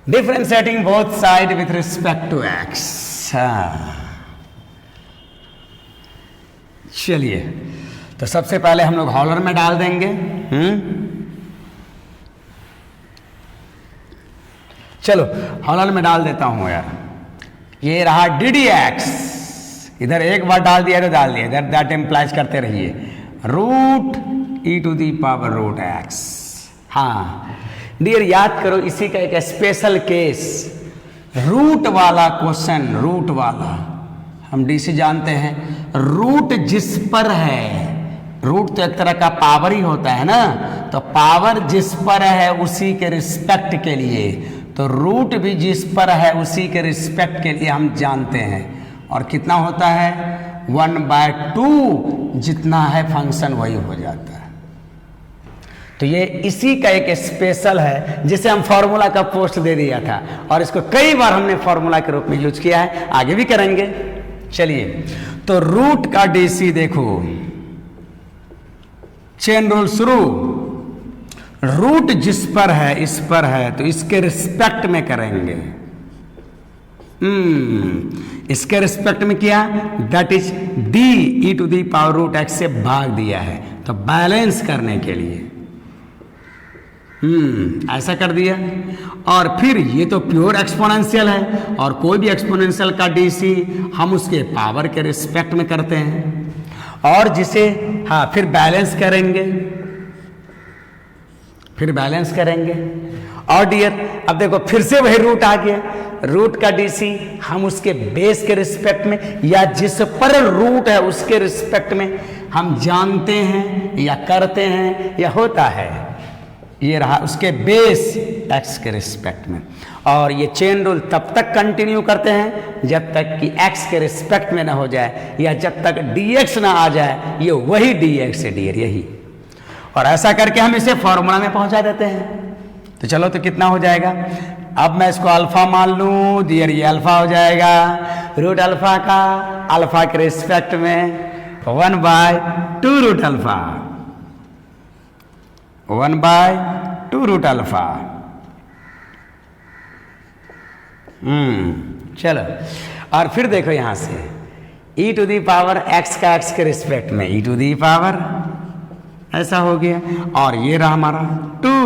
S1: differentiating both side with respect to x. चलिए तो सबसे पहले हम लोग हॉलर में डाल देंगे। चलो हॉलर में डाल देता हूं यार। ये रहा डी डी एक्स, इधर एक बार डाल दिया तो डाल दिया, इधर दैट इम्प्लाइज करते रहिए root e to the power root x. हाँ डियर याद करो, इसी का एक स्पेशल केस रूट वाला क्वेश्चन, रूट वाला हम डी से जानते हैं। रूट जिस पर है, रूट तो एक तरह का पावर ही होता है ना, तो पावर जिस पर है उसी के रिस्पेक्ट के लिए, तो रूट भी जिस पर है उसी के रिस्पेक्ट के लिए हम जानते हैं। और कितना होता है 1/2, जितना है फंक्शन वही हो जाता है। तो ये इसी का एक स्पेशल है जिसे हम फॉर्मूला का पोस्ट दे दिया था, और इसको कई बार हमने फॉर्मूला के रूप में यूज किया है, आगे भी करेंगे। चलिए तो रूट का डीसी देखो, चेन रूल शुरू, रूट जिस पर है इस पर है तो इसके रिस्पेक्ट में करेंगे। इसके रिस्पेक्ट में किया, that is d e to the power root x से भाग दिया है, तो बैलेंस करने के लिए ऐसा कर दिया। और फिर ये तो प्योर एक्सपोनेंशियल है, और कोई भी एक्सपोनेंशियल का डीसी हम उसके पावर के रिस्पेक्ट में करते हैं, और जिसे हाँ फिर बैलेंस करेंगे, फिर बैलेंस करेंगे। और डियर अब देखो फिर से वही रूट आ गया, रूट का डीसी हम उसके बेस के रिस्पेक्ट में या जिस पर रूट है उसके रिस्पेक्ट में हम जानते हैं या करते हैं या होता है। ये रहा उसके बेस एक्स के रिस्पेक्ट में। और ये चेन रूल तब तक कंटिन्यू करते हैं जब तक कि एक्स के रिस्पेक्ट में ना हो जाए, या जब तक डीएक्स ना आ जाए, ये वही डीएक्स है डियर, यही। और ऐसा करके हम इसे फॉर्मूला में पहुंचा देते हैं। तो चलो तो कितना हो जाएगा, अब मैं इसको अल्फा मान लूं डियर, ये अल्फा हो जाएगा, रूट अल्फा का अल्फा के रिस्पेक्ट में 1/2 रूट अल्फा, 1/2 रूट अल्फा। चलो और फिर देखो यहां से ई टू दी पावर एक्स का एक्स के रिस्पेक्ट में ई टू दी पावर ऐसा हो गया, और ये रहा हमारा 2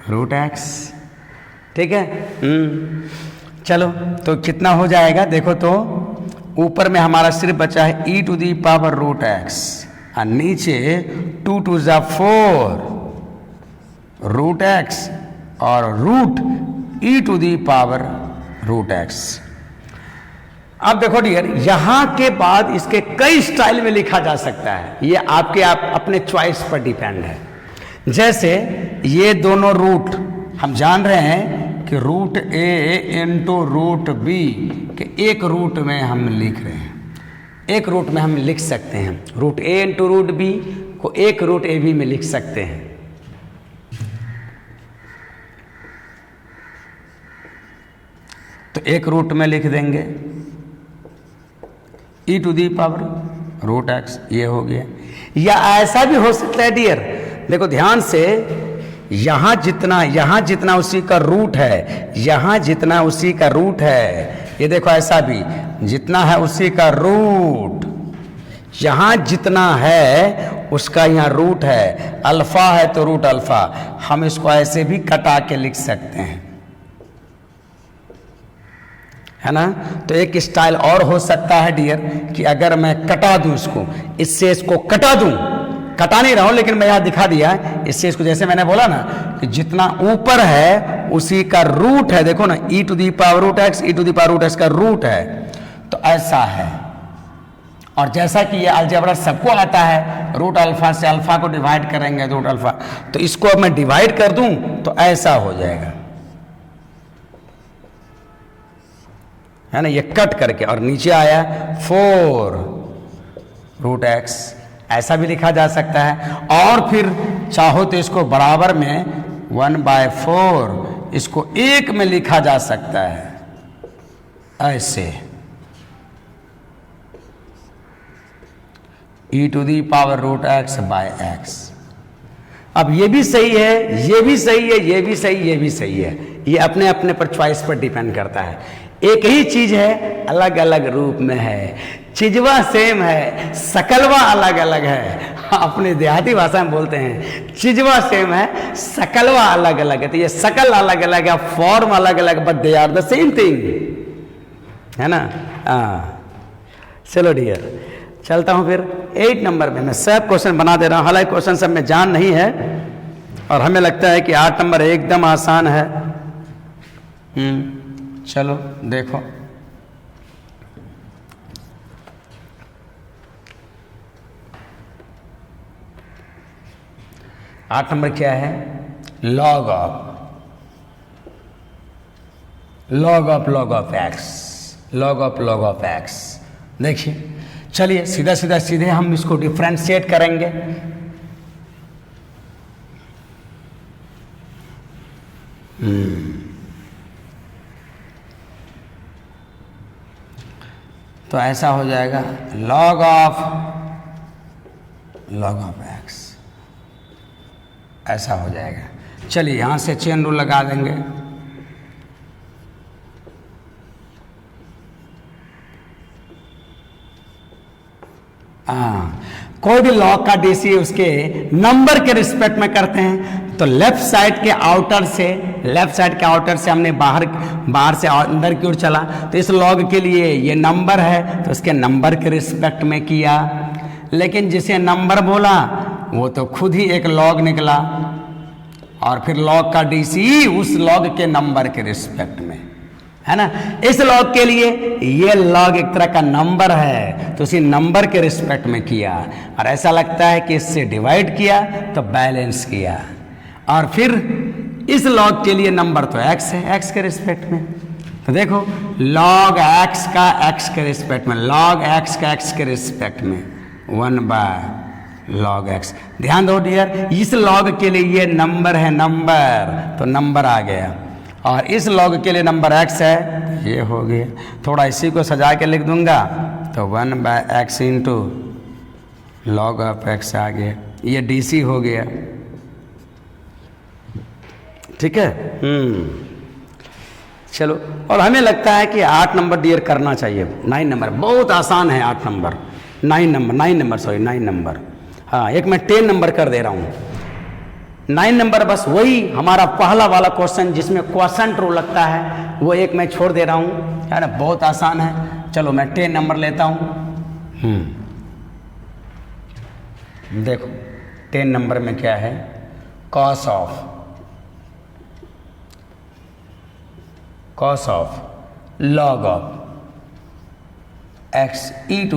S1: रूट एक्स, ठीक है। चलो तो कितना हो जाएगा देखो, तो ऊपर में हमारा सिर्फ बचा है e to the power root x, और नीचे 2 2 4 रूट एक्स और root e to the power root x. अब देखो डियर, यहां के बाद इसके कई स्टाइल में लिखा जा सकता है, ये आपके अपने चॉइस पर डिपेंड है। जैसे ये दोनों रूट हम जान रहे हैं कि रूट ए इंटू रूट बी के एक रूट में हम लिख रहे हैं, एक रूट में हम लिख सकते हैं, रूट ए इंटू रूट बी को एक रूट ए बी में लिख सकते हैं। तो एक रूट में लिख देंगे e to the power root x, ये हो गया। या ऐसा भी हो सकता है डियर, देखो ध्यान से, यहां जितना उसी का रूट है, यहां जितना उसी का रूट है, ये देखो ऐसा भी जितना है उसी का रूट, यहां जितना है उसका यहां रूट है, अल्फा है तो रूट अल्फा, हम इसको ऐसे भी कटा के लिख सकते हैं, है ना। तो एक स्टाइल और हो सकता है डियर कि अगर मैं कटा दूं इसको, इससे इसको कटा दूं, कटा नहीं रहा हूं लेकिन मैं यहां दिखा दिया है, इससे इसको जैसे मैंने बोला ना कि जितना ऊपर है उसी का रूट है, देखो ना e to the power root x, e to the power root x का रूट है, तो ऐसा है। और जैसा कि ये अलजेब्रा सबको आता है, रूट अल्फा से अल्फा को डिवाइड करेंगे रूट अल्फा, तो इसको अब मैं डिवाइड कर दूं तो ऐसा हो जाएगा, है ना, ये कट करके, और नीचे आया 4 रूट एक्स ऐसा भी लिखा जा सकता है। और फिर चाहो तो इसको बराबर में 1/4 इसको 1 में लिखा जा सकता है, ऐसे e⁻√x/x। अब ये भी सही है, ये भी सही है, ये भी सही, ये भी सही है। ये अपने अपने पर चॉइस पर डिपेंड करता है। एक ही चीज है, अलग अलग रूप में है। चीजवा सेम है, सकलवा अलग अलग है। अपने देहाती भाषा में बोलते हैं चीजवा सेम है, सकलवा अलग अलग है। तो ये सकल अलग अलग है, फॉर्म अलग अलग, but they are the same thing, है ना। चलो डियर, चलता हूं फिर 8 नंबर में। मैं सब क्वेश्चन बना दे रहा हूं, हालांकि क्वेश्चन सब में जान नहीं है और हमें लगता है कि 8 नंबर एकदम आसान है। चलो देखो, आठ नंबर क्या है? Log of x. देखिए, चलिए सीधे हम इसको डिफरेंशिएट करेंगे। तो ऐसा हो जाएगा लॉग ऑफ एक्स, ऐसा हो जाएगा। चलिए यहां से चेन रूल लगा देंगे। कोई भी लॉग का डीसी उसके नंबर के रिस्पेक्ट में करते हैं। तो लेफ्ट साइड के आउटर से हमने बाहर से अंदर की ओर चला, तो इस लॉग के लिए ये नंबर है तो उसके नंबर के रिस्पेक्ट में किया। लेकिन जिसे नंबर बोला वो तो खुद ही एक लॉग निकला, और फिर लॉग का डीसी उस लॉग के नंबर के रिस्पेक्ट में, है ना। इस लॉग के लिए ये लॉग एक तरह का नंबर है तो उसी नंबर के रिस्पेक्ट में किया, और ऐसा लगता है कि इससे डिवाइड किया तो बैलेंस किया। और फिर इस लॉग के लिए नंबर तो x है, x के रिस्पेक्ट में। तो देखो लॉग x का x के रिस्पेक्ट में, लॉग x का x के रिस्पेक्ट में 1/log x। ध्यान दो डियर, इस लॉग के लिए ये नंबर है, नंबर तो नंबर आ गया, और इस लॉग के लिए नंबर x है, ये हो गया। थोड़ा इसी को सजा के लिख दूंगा तो 1/x into log of x आ गया, ये डीसी हो गया। ठीक है। चलो, और हमें लगता है कि 8 नंबर डियर करना चाहिए। 9 नंबर बहुत आसान है, 8 नंबर 9 नंबर। हाँ, एक मैं 10 नंबर कर दे रहा हूँ। 9 नंबर बस वही हमारा पहला वाला क्वेश्चन जिसमें क्वेश्चन ट्रू लगता है, वो एक मैं छोड़ दे रहा हूँ, है ना। बहुत आसान है। चलो मैं 10 नंबर लेता हूँ। देखो 10 नंबर में क्या है? Cos of log of x e⁻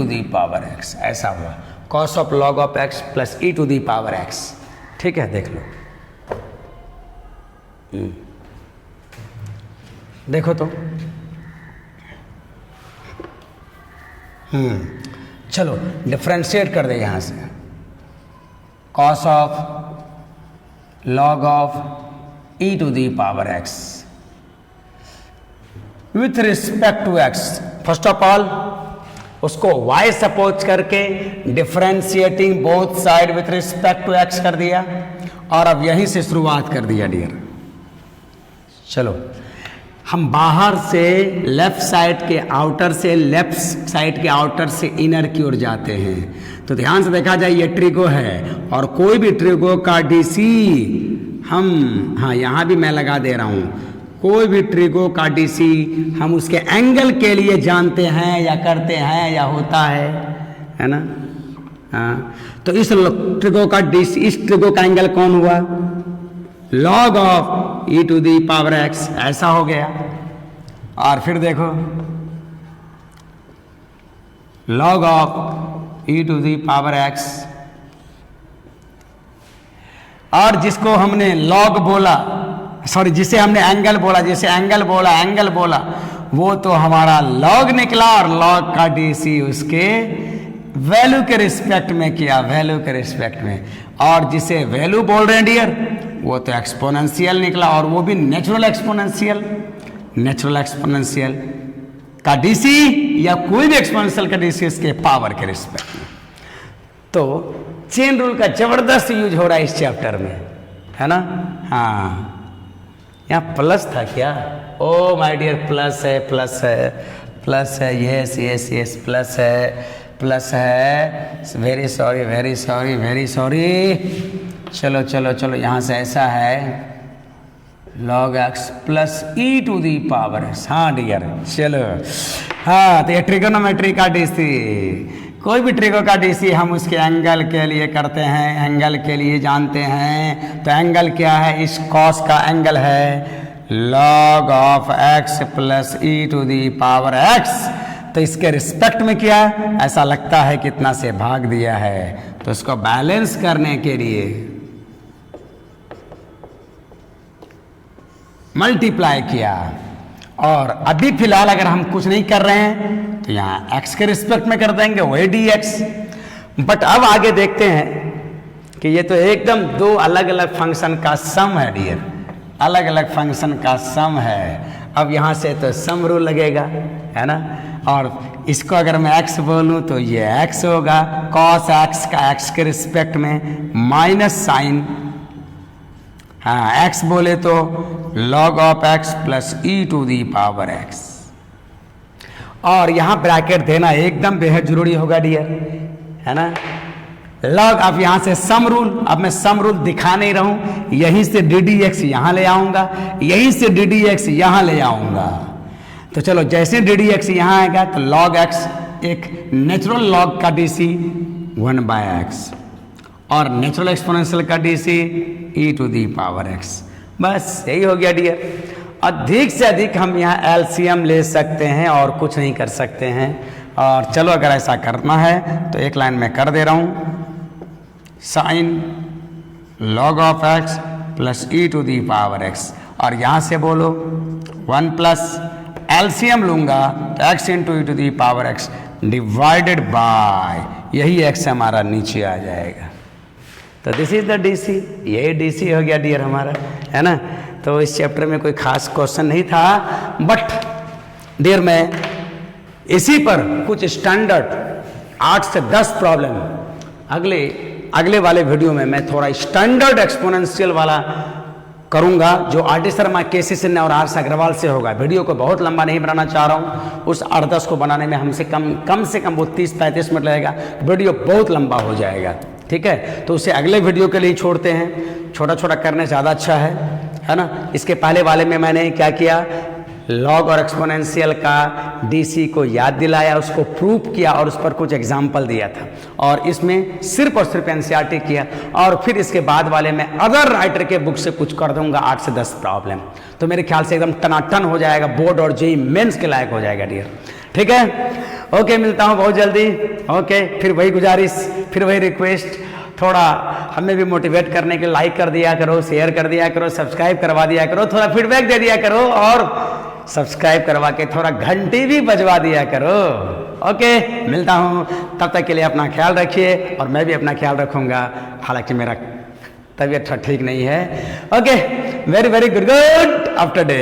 S1: x, ऐसा हुआ। Cos of log of x plus e⁻ x। ठीक है, देख लो। देखो तो चलो डिफरेंशिएट कर दे यहां से। Cos of log of e⁻ x with respect to x। First of all उसको y सपोज करके differentiating both side with respect to x कर दिया, और अब यहीं से शुरुआत कर दिया डियर। चलो हम बाहर से लेफ्ट साइड के आउटर से इनर की ओर जाते हैं। तो ध्यान से देखा जाए, ये ट्रिगो है, और कोई भी ट्रिगो का डीसी हम, हाँ यहाँ भी मैं लगा दे रहा हूँ, कोई भी ट्रिगो का डीसी हम उसके एंगल के लिए जानते हैं या करते हैं या होता है ना। हाँ, तो इस ट्रिगो का डीसी, इस ट्रिगो का एंगल कौन हुआ? लॉग ऑफ e⁻ x, ऐसा हो गया। और फिर देखो लॉग ऑफ e⁻ x, और जिसको हमने लॉग बोला, सॉरी जिसे हमने एंगल बोला, वो तो हमारा लॉग निकला, और लॉग का डीसी उसके वैल्यू के रिस्पेक्ट में किया, वैल्यू के रिस्पेक्ट में। और जिसे वैल्यू बोल रहे हैं डियर, वो तो एक्सपोनेंशियल निकला, और वो भी नेचुरल एक्सपोनेंशियल। नेचुरल एक्सपोनेंशियल का डीसी या कोई भी एक्सपोनेंशियल का डीसी इसके पावर के रिस्पेक्ट में। तो चेन रूल का जबरदस्त यूज हो रहा है इस चैप्टर में, है ना। हाँ, यहाँ प्लस था क्या? ओ माय डियर, प्लस है, प्लस है, प्लस है, यस यस यस, प्लस है, प्लस है। Very sorry, very sorry, very sorry. चलो चलो चलो, यहाँ से ऐसा है log x plus e to the power x। हाँ डियर, चलो। हाँ, तो ये ट्रिगोनोमेट्री का डीसी, कोई भी ट्रिगो का डीसी हम उसके एंगल के लिए करते हैं, एंगल के लिए जानते हैं। तो एंगल क्या है? इस कॉस का एंगल है log of x plus e to the power x। तो इसके रिस्पेक्ट में क्या, ऐसा लगता है कितना से भाग दिया है, तो इसको बैलेंस करने के लिए मल्टीप्लाई किया। और अभी फिलहाल अगर हम कुछ नहीं कर रहे हैं तो यहाँ x के रिस्पेक्ट में कर देंगे, वही dx। बट अब आगे देखते हैं कि ये तो एकदम दो अलग अलग फंक्शन का सम है डियर, अलग अलग फंक्शन का सम है। अब यहाँ से तो सम रूल लगेगा, है ना। और इसको अगर मैं x बोलूँ तो ये x होगा, cos x का x के रिस्पेक्ट में माइनस साइन। हाँ, x बोले तो log of x plus e to the power x। और यहाँ ब्रैकेट देना एकदम बेहद जरूरी होगा डियर, है ना। log, अब यहाँ से सम रूल, अब मैं सम रूल दिखा नहीं रहा हूँ, यहीं से डी डी एक्स यहाँ ले आऊँगा, यहीं से डी डी एक्स यहाँ ले आऊँगा। तो चलो, जैसे डी डी एक्स यहाँ आएगा तो log x एक नेचुरल log का डीसी 1/x और नेचुरल एक्सपोनेंशियल का DC e to the power x। बस यही हो गया डियर। अधिक से अधिक हम यहाँ एलसीएम ले सकते हैं और कुछ नहीं कर सकते हैं। और चलो, अगर ऐसा करना है तो एक लाइन में कर दे रहा हूँ, sine log of x plus e to the power x। और यहाँ से बोलो 1 प्लस एलसीएम लूंगा तो x into e to the power x divided by, यही x हमारा नीचे आ जाएगा। तो दिस इज द डीसी, यही डीसी हो गया डियर हमारा, है ना। तो इस चैप्टर में कोई खास क्वेश्चन नहीं था, बट डियर मैं इसी पर कुछ स्टैंडर्ड 8 से 10 प्रॉब्लम अगले वाले वीडियो में मैं थोड़ा स्टैंडर्ड एक्सपोनेंशियल वाला करूंगा, जो आर.डी. शर्मा, के.सी. सिन्हा और आर.एस. अग्रवाल से होगा। वीडियो को बहुत लंबा नहीं बनाना चाह रहा हूँ, उस 8-10 को बनाने में हमसे कम से कम वो 30-35 मिनट लगेगा, वीडियो बहुत लंबा हो जाएगा, ठीक है। तो उसे अगले वीडियो के लिए छोड़ते हैं, छोटा छोटा करने ज़्यादा अच्छा है ना। इसके पहले वाले में मैंने क्या किया, लॉग और एक्सपोनेंशियल का डीसी को याद दिलाया, उसको प्रूव किया और उस पर कुछ एग्जाम्पल दिया था। और इसमें सिर्फ और सिर्फ एनसीईआरटी किया, और फिर इसके बाद वाले में अदर राइटर के बुक से कुछ कर दूंगा 8 से 10 प्रॉब्लम। तो मेरे ख्याल से एकदम टनाटन हो जाएगा, बोर्ड और जेईई मेंस के लायक हो जाएगा डियर, ठीक है। ओके, मिलता हूँ बहुत जल्दी। ओके, फिर वही गुजारिश, फिर वही रिक्वेस्ट, थोड़ा हमें भी मोटिवेट करने के लिए लाइक कर दिया करो, शेयर कर दिया करो, सब्सक्राइब करवा दिया करो, थोड़ा फीडबैक दे दिया करो, और सब्सक्राइब करवा के थोड़ा घंटी भी बजवा दिया करो। ओके, मिलता हूँ, तब तक के लिए अपना ख्याल रखिए और मैं भी अपना ख्याल रखूँगा, हालांकि मेरा तबीयत ठीक नहीं है। Okay, very very good after day.